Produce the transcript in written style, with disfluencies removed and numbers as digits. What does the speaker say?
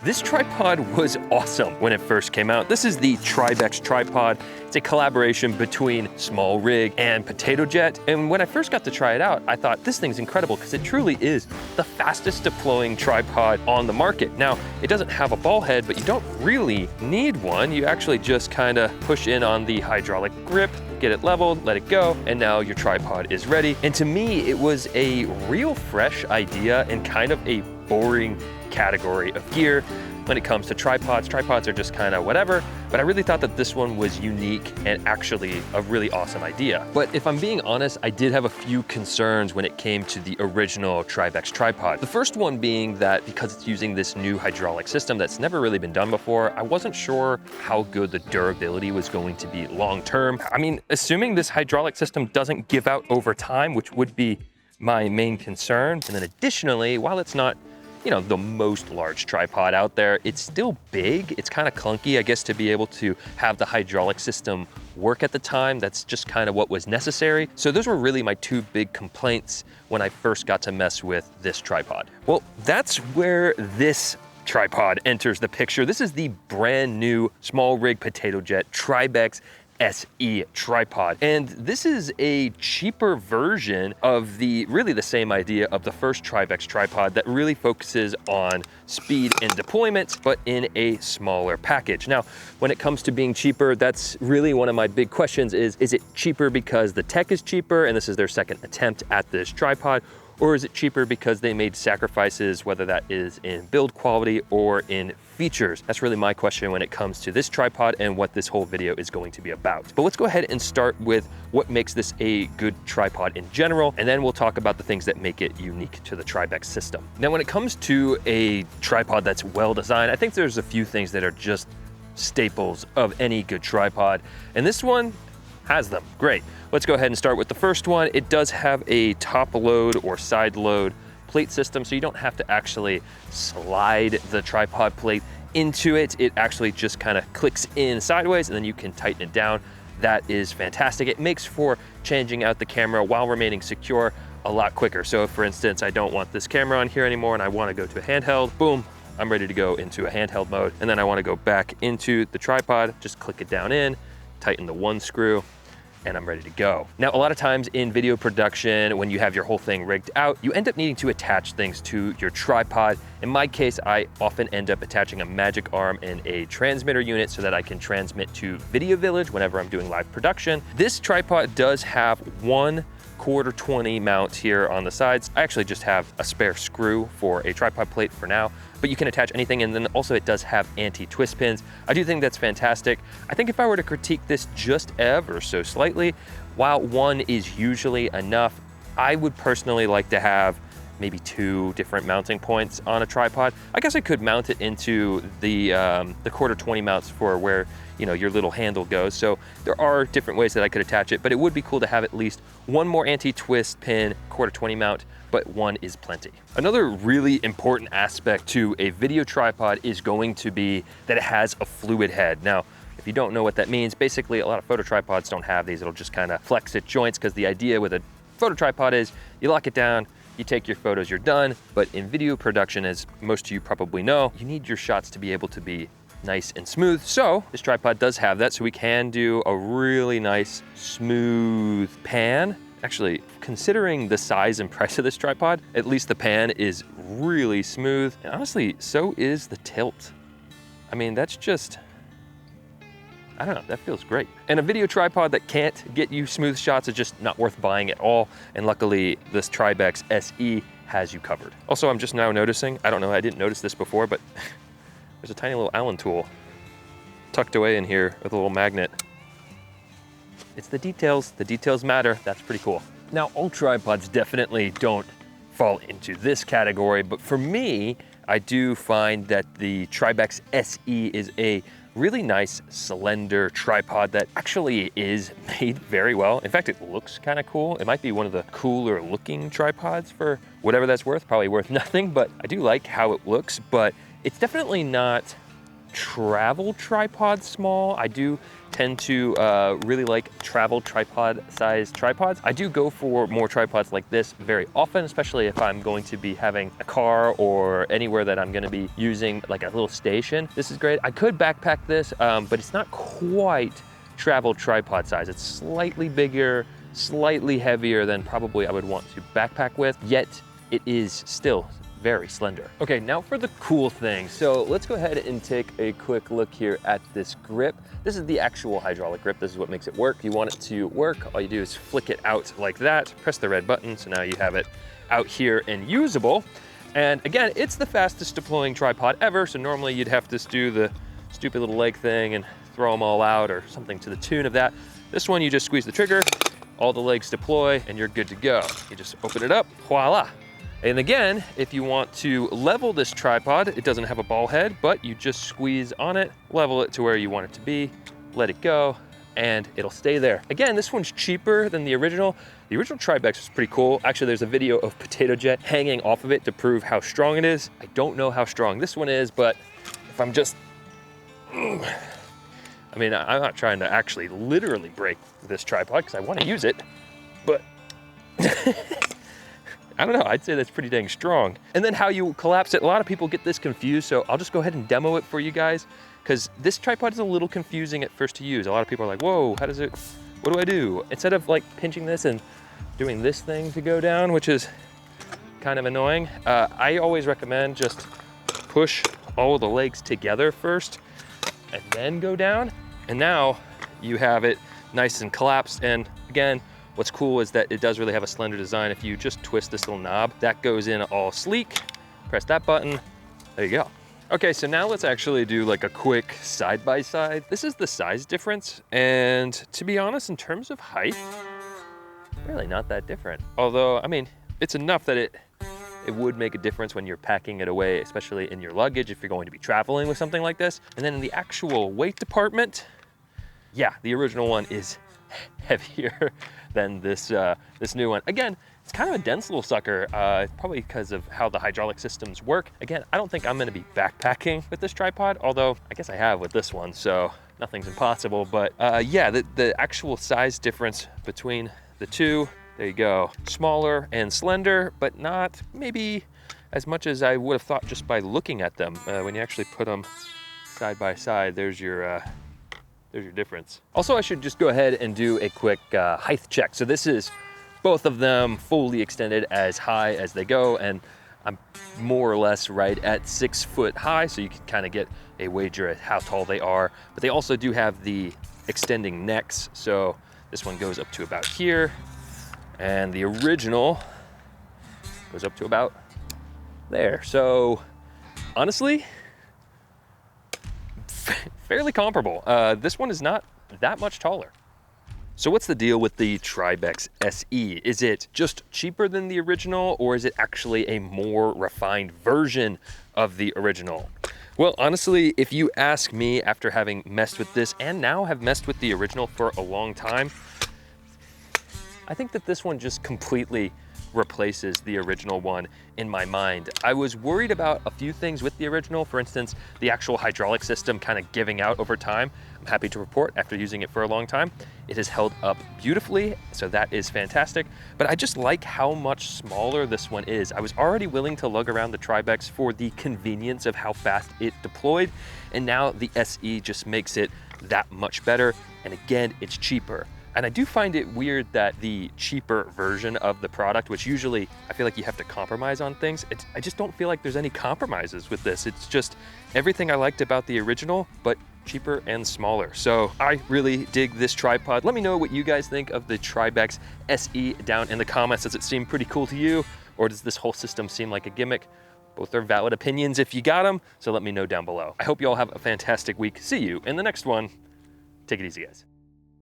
This tripod was awesome when it first came out. This is the TRIBEX tripod. It's a collaboration between SmallRig and Potato Jet. And when I first got to try it out, I thought this thing's incredible because it truly is the fastest deploying tripod on the market. Now, it doesn't have a ball head, but you don't really need one. You actually just kind of push in on the hydraulic grip, get it leveled, let it go, and now your tripod is ready. And to me, it was a real fresh idea and kind of a boring category of gear when it comes to tripods. Tripods are just kind of whatever, but I really thought that this one was unique and actually a really awesome idea. But if I'm being honest, I did have a few concerns when it came to the original TRIBEX tripod. The first one being that because it's using this new hydraulic system that's never really been done before, I wasn't sure how good the durability was going to be long-term. I mean, assuming this hydraulic system doesn't give out over time, which would be my main concern. And then additionally, while it's not the most large tripod out there, it's still big. It's kind of clunky, I guess, to be able to have the hydraulic system work at the time. That's just kind of what was necessary. So those were really my two big complaints when I first got to mess with this tripod. Well, that's where this tripod enters the picture. This is the brand new SmallRig Potato Jet TRIBEX SE tripod. And this is a cheaper version of really the same idea of the first TRIBEX tripod that really focuses on speed and deployment, but in a smaller package. Now, when it comes to being cheaper, that's really one of my big questions is it cheaper because the tech is cheaper and this is their second attempt at this tripod? Or is it cheaper because they made sacrifices, whether that is in build quality or in features? That's really my question when it comes to this tripod and what this whole video is going to be about. But let's go ahead and start with what makes this a good tripod in general, and then we'll talk about the things that make it unique to the TRIBEX system. Now, when it comes to a tripod that's well designed, I think there's a few things that are just staples of any good tripod, and this one has them. Great. Let's go ahead and start with the first one. It does have a top load or side load plate system, so you don't have to actually slide the tripod plate into it. It actually just kind of clicks in sideways and then you can tighten it down. That is fantastic. It makes for changing out the camera while remaining secure a lot quicker. So if, for instance, I don't want this camera on here anymore and I want to go to a handheld, boom, I'm ready to go into a handheld mode. And then I want to go back into the tripod, just click it down in, tighten the one screw, and I'm ready to go. Now, a lot of times in video production, when you have your whole thing rigged out, you end up needing to attach things to your tripod. In my case, I often end up attaching a magic arm and a transmitter unit so that I can transmit to Video Village whenever I'm doing live production. This tripod does have one 1/4-20 mount here on the sides. I actually just have a spare screw for a tripod plate for now, but you can attach anything, and then also it does have anti-twist pins. I do think that's fantastic. I think if I were to critique this just ever so slightly, while one is usually enough, I would personally like to have maybe 2 different mounting points on a tripod. I guess I could mount it into the 1/4-20 mounts for where your little handle goes. So there are different ways that I could attach it, but it would be cool to have at least one more anti-twist pin 1/4-20 mount, but one is plenty. Another really important aspect to a video tripod is going to be that it has a fluid head. Now, if you don't know what that means, basically a lot of photo tripods don't have these. It'll just kind of flex at joints, because the idea with a photo tripod is you lock it down, you take your photos, you're done. But in video production, as most of you probably know, you need your shots to be able to be nice and smooth. So this tripod does have that, so we can do a really nice smooth pan. Actually, considering the size and price of this tripod, at least the pan is really smooth. And honestly, so is the tilt. I mean, that's just, I don't know, that feels great. And a video tripod that can't get you smooth shots is just not worth buying at all. And luckily, this TRIBEX SE has you covered. Also, I'm just now noticing, I don't know, I didn't notice this before, but there's a tiny little Allen tool tucked away in here with a little magnet. It's the details matter. That's pretty cool. Now, all tripods definitely don't fall into this category, but for me, I do find that the TRIBEX SE is a really nice, slender tripod that actually is made very well. In fact, it looks kind of cool. It might be one of the cooler looking tripods for whatever that's worth, probably worth nothing, but I do like how it looks, but it's definitely not travel tripod small. I do tend to really like travel tripod sized tripods. I do go for more tripods like this very often, especially if I'm going to be having a car or anywhere that I'm gonna be using like a little station. This is great. I could backpack this, but it's not quite travel tripod size. It's slightly bigger, slightly heavier than probably I would want to backpack with, yet it is still very slender. Okay, now for the cool thing. So let's go ahead and take a quick look here at this grip. This is the actual hydraulic grip. This is what makes it work. If you want it to work, all you do is flick it out like that, press the red button, so now you have it out here and usable. And again, it's the fastest deploying tripod ever, so normally you'd have to do the stupid little leg thing and throw them all out or something to the tune of that. This one, you just squeeze the trigger, all the legs deploy, and you're good to go. You just open it up, voila. And again, if you want to level this tripod, it doesn't have a ball head, but you just squeeze on it, level it to where you want it to be, let it go, and it'll stay there. Again, this one's cheaper than the original. The original TRIBEX was pretty cool. Actually, there's a video of Potato Jet hanging off of it to prove how strong it is. I don't know how strong this one is, but if I'm just, I mean, I'm not trying to actually literally break this tripod because I want to use it, but I don't know, I'd say that's pretty dang strong. And then how you collapse it, a lot of people get this confused, so I'll just go ahead and demo it for you guys, because this tripod is a little confusing at first to use. A lot of people are like, whoa, how does it, what do I do? Instead of like pinching this and doing this thing to go down, which is kind of annoying, I always recommend just push all the legs together first and then go down. And now you have it nice and collapsed. And again, what's cool is that it does really have a slender design. If you just twist this little knob, that goes in all sleek. Press that button, there you go. Okay, so now let's actually do like a quick side-by-side. This is the size difference, and to be honest, in terms of height, really not that different. Although, I mean, it's enough that it would make a difference when you're packing it away, especially in your luggage if you're going to be traveling with something like this. And then in the actual weight department, yeah, the original one is heavier than this this new one. Again, it's kind of a dense little sucker, probably because of how the hydraulic systems work. Again, I don't think I'm gonna be backpacking with this tripod, although I guess I have with this one, so nothing's impossible. But yeah, the actual size difference between the two, there you go. Smaller and slender, but not maybe as much as I would have thought just by looking at them. When you actually put them side by side, there's your difference. Also, I should just go ahead and do a quick height check. So this is both of them fully extended as high as they go, and I'm more or less right at 6 foot high, so you can kind of get a wager at how tall they are. But they also do have the extending necks, so this one goes up to about here, and the original goes up to about there. So honestly, fairly comparable. This one is not that much taller. So what's the deal with the TRIBEX SE? Is it just cheaper than the original, or is it actually a more refined version of the original? Well, honestly, if you ask me after having messed with this and now have messed with the original for a long time, I think that this one just completely replaces the original one in my mind. I was worried about a few things with the original. For instance, the actual hydraulic system kind of giving out over time. I'm happy to report, after using it for a long time, it has held up beautifully, so that is fantastic. But I just like how much smaller this one is. I was already willing to lug around the TRIBEX for the convenience of how fast it deployed, and now the SE just makes it that much better. And again, it's cheaper. And I do find it weird that the cheaper version of the product, which usually I feel like you have to compromise on things, I just don't feel like there's any compromises with this. It's just everything I liked about the original, but cheaper and smaller. So I really dig this tripod. Let me know what you guys think of the TRIBEX SE down in the comments. Does it seem pretty cool to you, or does this whole system seem like a gimmick? Both are valid opinions if you got them, so let me know down below. I hope you all have a fantastic week. See you in the next one. Take it easy, guys.